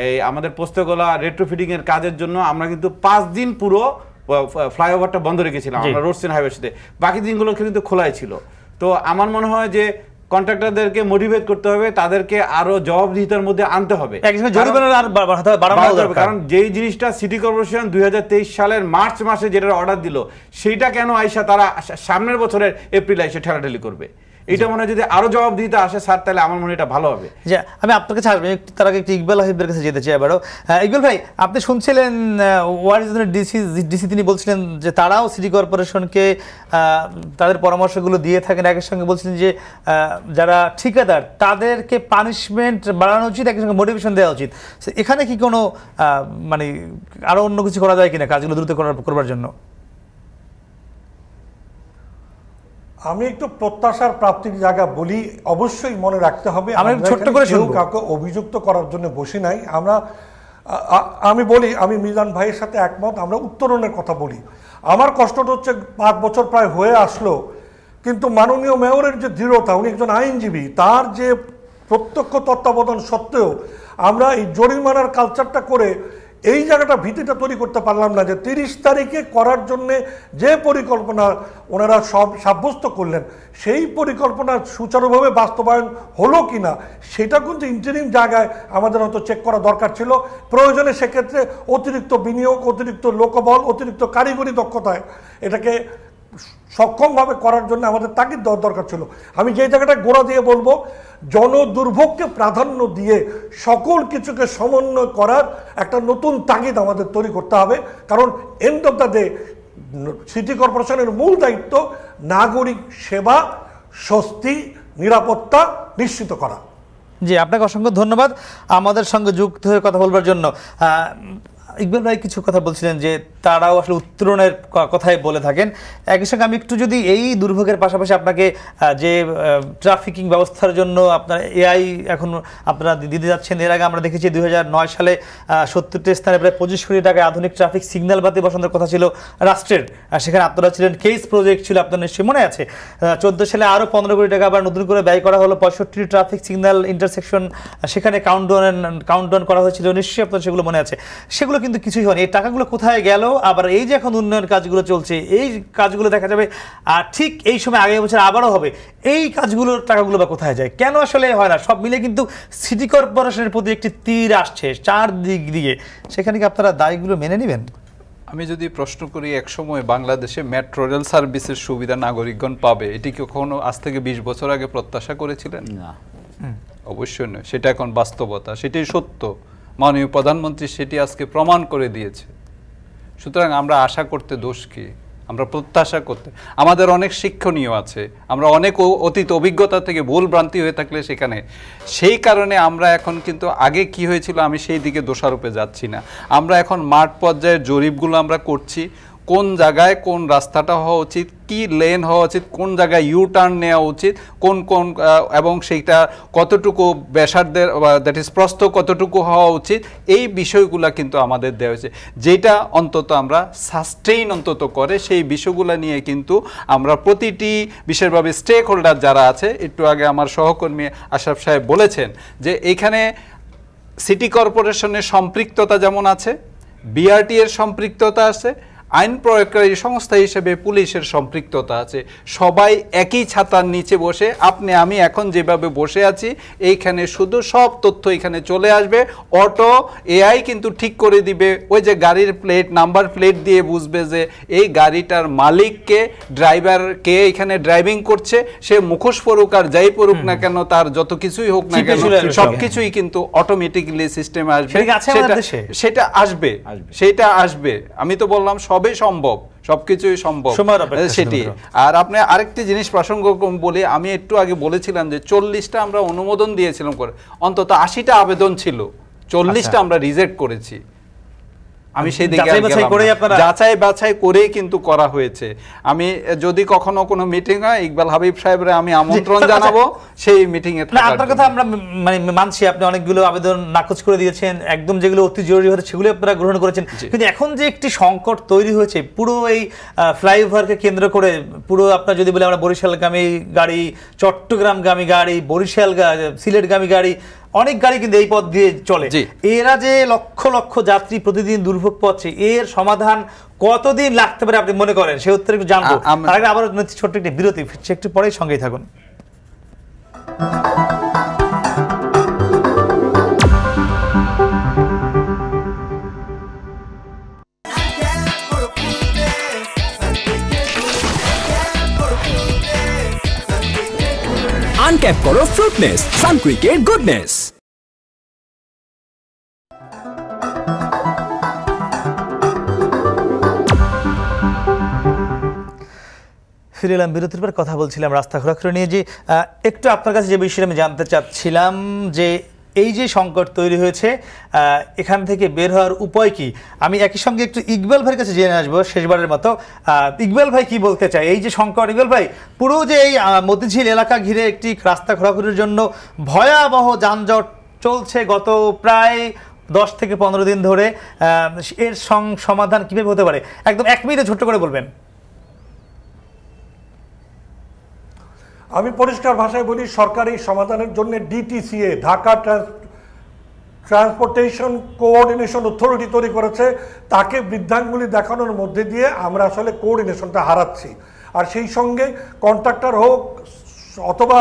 এই আমাদের পোস্তগোলা রেট্রোফিটিংয়ের কাজের জন্য আমরা কিন্তু 5 দিন পুরো ফ্লাইওভারটা বন্ধ রেখেছিলাম আমরা রোডস এন্ড হাইওয়ের সাথে, বাকি দিনগুলো কিন্তু খোলাই ছিল। তো আমার মনে হয় যে কন্ট্রাক্টরদেরকে মোটিভেট করতে হবে, তাদেরকে আরো জবাবদিহিতার মধ্যে আনতে হবে, কারণ যেই জিনিসটা সিটি কর্পোরেশন 2023 সালের মার্চ মাসে যেটা অর্ডার দিল, সেইটা কেন আইসা তারা সামনের বছরের এপ্রিলে এসে ঠেলাঠেলি করবে? এটা মনে হয় যদি আরো জবাব দিতে আসে স্যার, তাহলে আমার মনে এটা ভালো হবে। যে আমি আপনার কাছে আসবো, তার আগে একটু ইকবাল হাবিবের কাছে যেতে চাই আবারও। ইকবাল ভাই, আপনি শুনছিলেন ওয়ারিজনের ডিসি তিনি বলছিলেন যে তারাও সিটি কর্পোরেশনকে তাদের পরামর্শগুলো দিয়ে থাকেন, একের সঙ্গে বলছিলেন যে যারা ঠিকাদার তাদেরকে পানিশমেন্ট বাড়ানো উচিত, একের সঙ্গে মোটিভেশন দেওয়া উচিত। এখানে কি কোনো মানে আরো অন্য কিছু করা যায় কিনা কাজগুলো দ্রুত করবার জন্য? আমি একটু প্রত্যাশার প্রাপ্তির জায়গা বলি, অবশ্যই মনে রাখতে হবে আমরা ছোট্ট করে কেউ কাউকে অভিযুক্ত করার জন্য বসে নাই। আমরা আমি বলি, আমি মিজান ভাইয়ের সাথে একমত, আমরা উত্তরণের কথা বলি। আমার কষ্টটা হচ্ছে 5 বছর প্রায় হয়ে আসলো, কিন্তু মাননীয় মেয়রের যে দৃঢ়তা, উনি একজন আইনজীবী, তার যে প্রত্যক্ষ তত্ত্বাবধান সত্ত্বেও আমরা এই জরিমানার কালচারটা করে এই জায়গাটা ভিত্তিটা তৈরি করতে পারলাম না যে 30 তারিখে করার জন্যে যে পরিকল্পনা ওনারা সব সাব্যস্ত করলেন, সেই পরিকল্পনা সুচারুভাবে বাস্তবায়ন হলো কি না সেটা কিন্তু ইন্টারিম জায়গায় আমাদের হয়তো চেক করা দরকার ছিল। প্রয়োজনে সেক্ষেত্রে অতিরিক্ত বিনিয়োগ, অতিরিক্ত লোকবল, অতিরিক্ত কারিগরি দক্ষতায় এটাকে সক্ষমভাবে করার জন্য আমাদের তাগিদ দেওয়ার দরকার ছিল। আমি যে জায়গাটা গোড়া দিয়ে বলবো, জনদুর্ভোগকে প্রাধান্য দিয়ে সকল কিছুকে সমন্বয় করার একটা নতুন তাগিদ আমাদের তৈরি করতে হবে। কারণ end of the day city কর্পোরেশনের মূল দায়িত্ব নাগরিক সেবা, স্বস্তি, নিরাপত্তা নিশ্চিত করা। জি, আপনাকে অসংখ্য ধন্যবাদ আমাদের সঙ্গে যুক্ত হয়ে কথা বলবার জন্য। ইকবাল ভাই কিছু কথা বলছিলেন যে তারাও আসলে উত্তরণের কথাই বলে থাকেন। একই সঙ্গে আমি একটু যদি এই দুর্ভোগের পাশাপাশি আপনাকে যে ট্রাফিকিং ব্যবস্থার জন্য আপনার এআই এখন আপনারা দিতে যাচ্ছেন, এর আগে আমরা দেখেছি 2009 সালে 70টি স্থানে প্রায় 25 কোটি টাকায় আধুনিক ট্রাফিক সিগন্যাল বাতি বসানোর কথা ছিল রাষ্ট্রের, সেখানে আপনারা ছিলেন, কেস প্রজেক্ট ছিল, আপনার নিশ্চয়ই মনে আছে। 14 সালে আরও 15 কোটি টাকা আবার নতুন করে ব্যয় করা হলো 65টি ট্রাফিক সিগন্যাল ইন্টারসেকশন, সেখানে কাউন্টডাউন করা হয়েছিল, নিশ্চয়ই আপনার সেগুলো মনে আছে। সেগুলো কিন্তু কিছুই হয়নি। এই টাকাগুলো কোথায় গেল? আবার এই যে এখন উন্নয়ন কাজগুলো চলছে, এই কাজগুলো দেখা যাবে আর ঠিক এই সময় আগামী বছর আবারও হবে, এই কাজগুলোর টাকাগুলো বা কোথায় যায়? কেন আসলে হয় না? সব মিলে কিন্তু সিটি কর্পোরেশনের প্রতি একটি তীর আসছে 4 দিক দিয়ে, সেখানে কি আপনারা দায়গুলো মেনে নেবেন? আমি যদি প্রশ্ন করি, একসময় বাংলাদেশে মেট্রো রেল সার্ভিসের সুবিধা নাগরিকগণ পাবে, এটি কি কখনো আজ থেকে 20 বছর আগে প্রত্যাশা করেছিলেন? না, অবশ্যই নয়। সেটা এখন বাস্তবতা, সেটাই সত্য। মাননীয় প্রধানমন্ত্রী সেটি আজকে প্রমাণ করে দিয়েছে। সুতরাং আমরা আশা করতে দোষ কি? আমরা প্রত্যাশা করতে, আমাদের অনেক শিক্ষণীয় আছে, আমরা অনেক অতীত অভিজ্ঞতা থেকে ভুল ভ্রান্তি হয়ে থাকলে সেখানে, সেই কারণে আমরা এখন কিন্তু আগে কি হয়েছিল আমি সেই দিকে দোষারোপে যাচ্ছি না। আমরা এখন মাঠ পর্যায়ের জরিপগুলো আমরা করছি, কোন জায়গায় কোন রাস্তাটা হওয়া উচিত, কি লেন হওয়া উচিত, কোন জায়গায় ইউ টার্ন নেওয়া উচিত, কোন কোন এবং সেইটা কতটুকু ব্যাসার্ধের দ্যাট ইজ প্রস্থ কতটুকু হওয়া উচিত, এই বিষয়গুলো কিন্তু আমাদের দেওয়া হয়েছে, যেটা অন্তত আমরা সাস্টেইন অন্তত করে সেই বিষয়গুলো নিয়ে কিন্তু আমরা প্রতিটি বিশেষভাবে স্টেক হোল্ডার যারা আছে, একটু আগে আমার সহকর্মী আশরাফ সাহেব বলেছেন যে এখানে সিটি কর্পোরেশনের সম্পৃক্ততা যেমন আছে, বিআরটি এর সম্পৃক্ততা আছে, আইন প্রয়োগকারী সংস্থা হিসেবে পুলিশের সম্পৃক্ততা আছে। সবাই একই ছাতার নিচে বসে, আপনি আমি এখন যেভাবে বসে আছি, এইখানে শুধু সব তথ্য এখানে চলে আসবে, অটো এআই কিন্তু ঠিক করে দিবে, ওই যে গাড়ির প্লেট নাম্বার প্লেট দিয়ে বুঝবে যে এই গাড়িটার মালিককে, ড্রাইভার কে এখানে ড্রাইভিং করছে, সে মুখোশ পড়ুক আর যাই পড়ুক না কেন, তার যত কিছুই হোক না কেন, সবকিছুই কিন্তু অটোমেটিক্যালি সিস্টেমে আসবে। সেটা আসবে, সেটা আসবে। আমি তো বললাম সবই সম্ভব, সবকিছুই সম্ভব সেটি। আর আপনি আরেকটি জিনিস প্রসঙ্গ বলে, আমি একটু আগে বলেছিলাম যে 40টা আমরা অনুমোদন দিয়েছিলাম করে, অন্তত 80টা আবেদন ছিল, 40টা আমরা রিজেক্ট করেছি। আমি সেই দিকে যাচাই বাছাই করেই কিন্তু করা হয়েছে। আমি যদি কখনো কোনো মিটিং হয়, ইকবাল হাবিব সাহেবরে আমি আমন্ত্রণ জানাবো সেই মিটিং এ। আপনার কথা আমরা মানে মানছি, আপনি অনেকগুলো আবেদন নাকচ করে দিয়েছেন, একদম যেগুলো অতি জরুরি হতো সেগুলো আপনারা গ্রহণ করেছেন, কিন্তু এখন যে একটি সংকট তৈরি হয়েছে পুরো এই ফ্লাইওভারকে কেন্দ্র করে, পুরো আপনার যদি বলে আমরা বরিশালগামী গাড়ি, চট্টগ্রামগামী গাড়ি, বরিশাল সিলেটগামী গাড়ি, অনেক গাড়ি কিন্তু এই পথ দিয়ে চলে, এরা যে লক্ষ লক্ষ যাত্রী প্রতিদিন দুর্ভোগ পাচ্ছে, এর সমাধান কতদিন লাগতে পারে আপনি মনে করেন? সে উত্তর একটু জানবো। আবার ছোট্ট একটি বিরতি, ফিরছে একটু পরেই, সঙ্গেই থাকুন। আনক্যাপ করো ফ্রুটনেস, সানকুইকের গুডনেস। ফিরে এলাম বিরতির পর। কথা বলছিলাম রাস্তা ঘোরাঘুরি নিয়ে, যে একটু আপনার কাছে যে বিষয়টা আমি জানতে চাচ্ছিলাম যে এই যে সংকট তৈরি হয়েছে, এখান থেকে বের হওয়ার উপায় কি? আমি একই সঙ্গে একটু ইকবাল ভাইয়ের কাছে জেনে আসবো শেষবারের মতো। ইকবাল ভাই কি বলতে চাই এই যে সংকট? ইকবাল ভাই, পুরো যে এই মতিঝিল এলাকা ঘিরে একটি রাস্তা ঘোরাঘুরির জন্য ভয়াবহ যানজট চলছে গত প্রায় 10 থেকে 15 দিন ধরে এর সমাধান কিভাবে হতে পারে, একদম 1 মিনিটে ছোট্ট করে বলবেন। আমি পরিষ্কার ভাষায় বলি, সরকারি সমাধানের জন্য DTCA, Dhaka transportation coordination authority তৈরি করেছে। তাকে বৃদ্ধাঙ্গুলি দেখানোর মধ্যে দিয়ে আমরা আসলে কোঅর্ডিনেশনটা হারাচ্ছি। আর সেই সঙ্গে কন্ট্রাক্টর হোক অথবা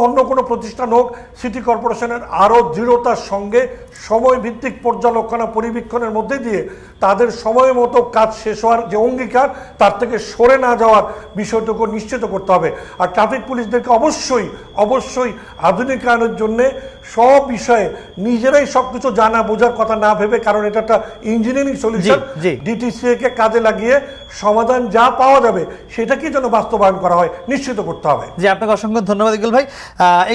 অন্য কোনো প্রতিষ্ঠান হোক, সিটি কর্পোরেশনের আরও দৃঢ়তার সঙ্গে সময়ভিত্তিক পর্যালোচনা পরিবীক্ষণের মধ্যে দিয়ে তাদের সময় মতো কাজ শেষ হওয়ার যে অঙ্গীকার, তার থেকে সরে না যাওয়ার বিষয়টুকু নিশ্চিত করতে হবে। আর ট্রাফিক পুলিশদেরকে অবশ্যই আধুনিকায়নের জন্য সব বিষয়ে নিজেরাই সবকিছু জানা বোঝার কথা না ভেবে, কারণ এটা একটা ইঞ্জিনিয়ারিং সলিউশন, ডিটিসিএ কে কাজে লাগিয়ে সমাধান যা পাওয়া যাবে সেটাকেই যেন বাস্তবায়ন করা হয় নিশ্চিত করতে হবে। জি, আপনাকে অসংখ্য ধন্যবাদ ইকবাল ভাই।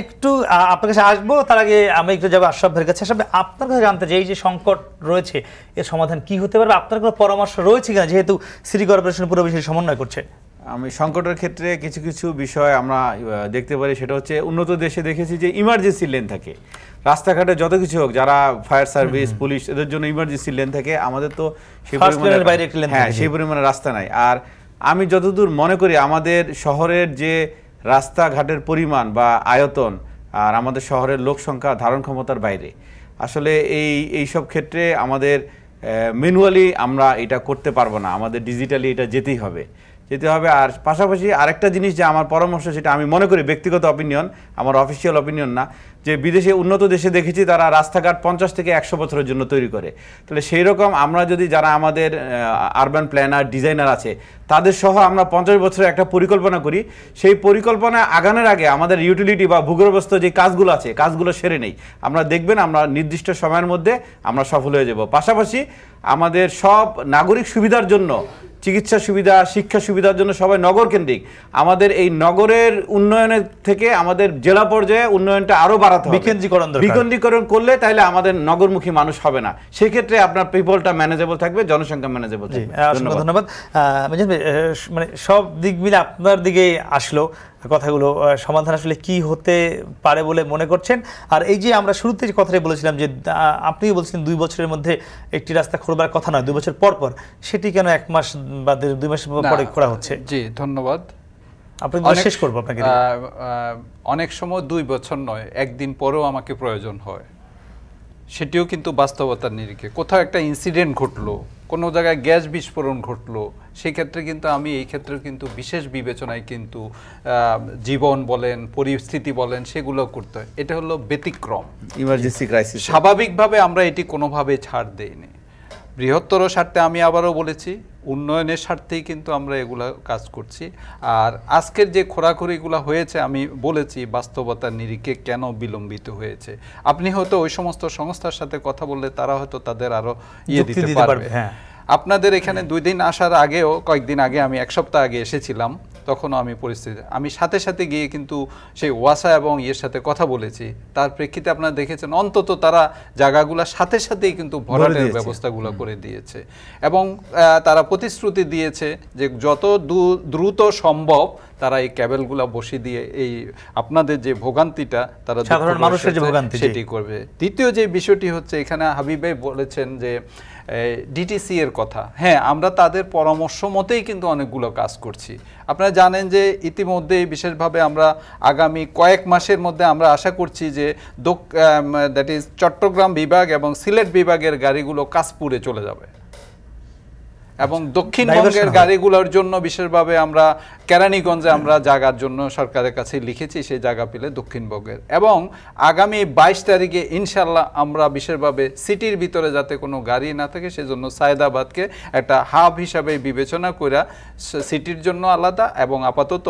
একটু আপনার কাছে আসবো, তার আগে আমি একটু যাবো আশরাফ ভাইয়ের কাছে। আশরাফ, আপনার কাছে জানতে চাই এই যে সংকট রয়েছে, এর সমাধান কি হতে পারবে? আপনার কোনো পরামর্শ রয়েছে কিনা, যেহেতু সিটি কর্পোরেশন পুরো বিষয়ে সমন্বয় করছে? আমি সংকটের ক্ষেত্রে কিছু বিষয় আমরা দেখতে পারি। সেটা হচ্ছে, উন্নত দেশে দেখেছি যে ইমার্জেন্সি লেন থাকে রাস্তাঘাটে, যত কিছু হোক, যারা ফায়ার সার্ভিস, পুলিশ, এদের জন্য ইমার্জেন্সি লেন থাকে। আমাদের তো সেই পরিমাণে রাস্তা নাই। আর আমি যতদূর মনে করি, আমাদের শহরের যে রাস্তাঘাটের পরিমাণ বা আয়তন আর আমাদের শহরের লোক সংখ্যা ধারণ ক্ষমতার বাইরে। আসলে এই সব ক্ষেত্রে আমাদের ম্যানুয়ালি আমরা এটা করতে পারবো না, আমাদের ডিজিটালি এটা যেতে হবে। আর পাশাপাশি আরেকটা জিনিস যে আমার পরামর্শ, সেটা আমি মনে করি ব্যক্তিগত অপিনিয়ন, আমার অফিসিয়াল অপিনিয়ন না, যে বিদেশে উন্নত দেশে দেখেছি তারা রাস্তাঘাট 50 থেকে 100 বছরের জন্য তৈরি করে। তাহলে সেই রকম আমরা যদি, যারা আমাদের আরবান প্ল্যানার, ডিজাইনার আছে, তাদের সহ আমরা 50 বছরের একটা পরিকল্পনা করি। সেই পরিকল্পনা আগানোর আগে আমাদের ইউটিলিটি বা ভূগর্ভস্থ যে কাজগুলো আছে, কাজগুলো সেরে নেই, আমরা দেখবেন আমরা নির্দিষ্ট সময়ের মধ্যে আমরা সফল হয়ে যাব। পাশাপাশি আমাদের সব নাগরিক সুবিধার জন্য, চিকিৎসা সুবিধা, শিক্ষা সুবিধার জন্য সবাই নগর কেন্দ্রিক। আমাদের এই নগরের উন্নয়নের থেকে আমাদের জেলা পর্যায়ে উন্নয়নটা আরো বাড়াতে হবে। বিকেন্দ্রীকরণ করলে তাহলে আমাদের নগরমুখী মানুষ হবে না। সেক্ষেত্রে আপনার পিপলটা ম্যানেজেবল থাকবে, জনসংখ্যা ম্যানেজেবল থাকবে। ধন্যবাদ। মানে সব দিক মিলে আপনার দিকে আসলো কথাগুলো, সমাধান আসলে কি হতে পারে বলে মনে করছেন? আর এই যে আমরা শুরুতে যে কথাটাই বলেছিলাম যে আপনিও বলছিলেন 2 বছরের মধ্যে একটি রাস্তা খোঁড়বার কথা নয়, 2 বছর পর, সেটি কেন 1 মাস বা 2 মাস পরে করা হচ্ছে? জি, ধন্যবাদ। আপনি শেষ করবো আপনাকে। অনেক সময় 2 বছর নয়, 1 দিন পরেও আমাকে প্রয়োজন হয়। সেটিও কিন্তু বাস্তবতার নিরিখে। কোথাও একটা ইনসিডেন্ট ঘটলো, কোনো জায়গায় গ্যাস বিস্ফোরণ ঘটলো, সেই ক্ষেত্রে কিন্তু আমি এই ক্ষেত্রে কিন্তু বিশেষ বিবেচনায় কিন্তু জীবন বলেন, পরিস্থিতি বলেন, সেগুলো করতে হয়। এটা হলো ব্যতিক্রম, ইমার্জেন্সি ক্রাইসিস। স্বাভাবিকভাবে আমরা এটি কোনোভাবে ছাড় দেইনি। বৃহত্তর স্বার্থে আমি আবারও বলেছি, উন্নয়নের স্বার্থেই কিন্তু আমরা এগুলা কাজ করছি। আর আজকের যে খোরাখুরিগুলো হয়েছে, আমি বলেছি বাস্তবতার নিরিখে কেন বিলম্বিত হয়েছে। আপনি হয়তো ওই সমস্ত সংস্থার সাথে কথা বললে তারা হয়তো তাদের আরো দিতে পারবে। আপনাদের এখানে 2 দিন আসার আগেও, কয়েকদিন আগে, আমি 1 সপ্তাহ আগে এসেছিলাম, তখনও আমি সাথে গিয়ে কিন্তু সেই ওয়াসা এবং ইয়ের সাথে কথা বলেছি। তার প্রেক্ষিতে আপনারা দেখেছেন অন্তত তারা জায়গাগুলোর সাথেই কিন্তু ভরাটের ব্যবস্থাগুলো করে দিয়েছে এবং তারা প্রতিশ্রুতি দিয়েছে যে যত দ্রুত সম্ভব তারা এই ক্যাবেলগুলো বসিয়ে দিয়ে এই আপনাদের যে ভোগান্তিটা, তারা সাধারণ মানুষের যে ভোগান্তি, সেটি করবে। দ্বিতীয় যে বিষয়টি হচ্ছে, এখানে হাবিব ভাই বলেছেন যে ডিটিসি এর কথা। হ্যাঁ, আমরা তাদের পরামর্শ মতেই কিন্তু অনেকগুলো কাজ করছি। আপনারা জানেন যে ইতিমধ্যেই বিশেষভাবে আমরা আগামী কয়েক মাসের মধ্যে আমরা আশা করছি যে দ্যাট ইজ চট্টগ্রাম বিভাগ এবং সিলেট বিভাগের গাড়িগুলো কাশপুরে চলে যাবে এবং দক্ষিণবঙ্গের গাড়িগুলোর জন্য বিশেষভাবে আমরা কেরানীগঞ্জে আমরা জায়গার জন্য সরকারের কাছে লিখেছি, সেই জায়গা পেলে দক্ষিণবঙ্গের। এবং আগামী 22 তারিখে ইনশাল্লাহ আমরা বিশেষভাবে সিটির ভিতরে যাতে কোনো গাড়ি না থাকে সেজন্য সায়েদাবাদকে একটা হাব হিসাবে বিবেচনা করে সিটির জন্য আলাদা এবং আপাতত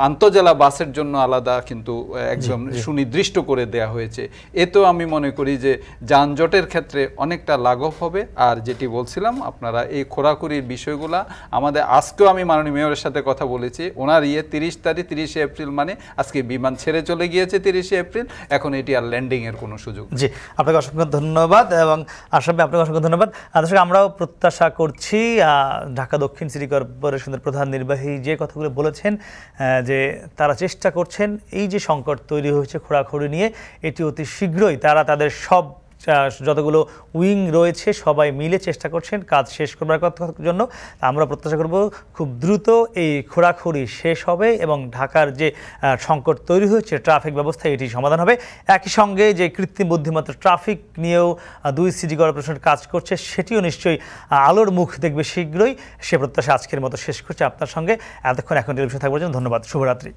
আন্তজেলা বাসের জন্য আলাদা কিন্তু একদম সুনির্দিষ্ট করে দেয়া হয়েছে। এতেও আমি মনে করি যে যানজটের ক্ষেত্রে অনেকটা লাঘব হবে। আর যেটি বলছিলাম, আপনারা এই খোরাখুরি বিষয়গুলা আমাদের আজকেও আমি মাননীয় মেয়রের সাথে কথা বলেছি, ওনার 30 এপ্রিল মানে আজকে বিমান ছেড়ে চলে গিয়েছে 30 এপ্রিল, এখন এটি আর ল্যান্ডিং এর কোনো সুযোগ। জি, আপনাকে অসংখ্য ধন্যবাদ এবং আশরাফ, আপনাকে অসংখ্য ধন্যবাদ। দর্শক, আমরাও প্রত্যাশা করছি ঢাকা দক্ষিণ সিটি কর্পোরেশনের প্রধান নির্বাহী যে কথাগুলো বলেছেন, যে তারা চেষ্টা করছেন এই যে সংকট তৈরি হয়েছে খোরাখুরি নিয়ে, এটি অতি শীঘ্রই তারা তাদের সব যতগুলো উইং রয়েছে সবাই মিলে চেষ্টা করছেন কাজ শেষ করবার জন্য। আমরা প্রত্যাশা করব খুব দ্রুত এই খোঁড়াখুড়ি শেষ হবে এবং ঢাকার যে সংকট তৈরি হয়েছে ট্রাফিক ব্যবস্থায় এটি সমাধান হবে। একই সঙ্গে যে কৃত্রিম বুদ্ধিমত্তা ট্রাফিক নিয়েও 2 সিটি কর্পোরেশন কাজ করছে সেটিও নিশ্চয়ই আলোর মুখ দেখবে শীঘ্রই, সে প্রত্যাশা আজকের মতো শেষ করছে আপনার সঙ্গে। এতক্ষণ এখন টেলিভিশন থাকবার জন্য ধন্যবাদ। শুভরাত্রি।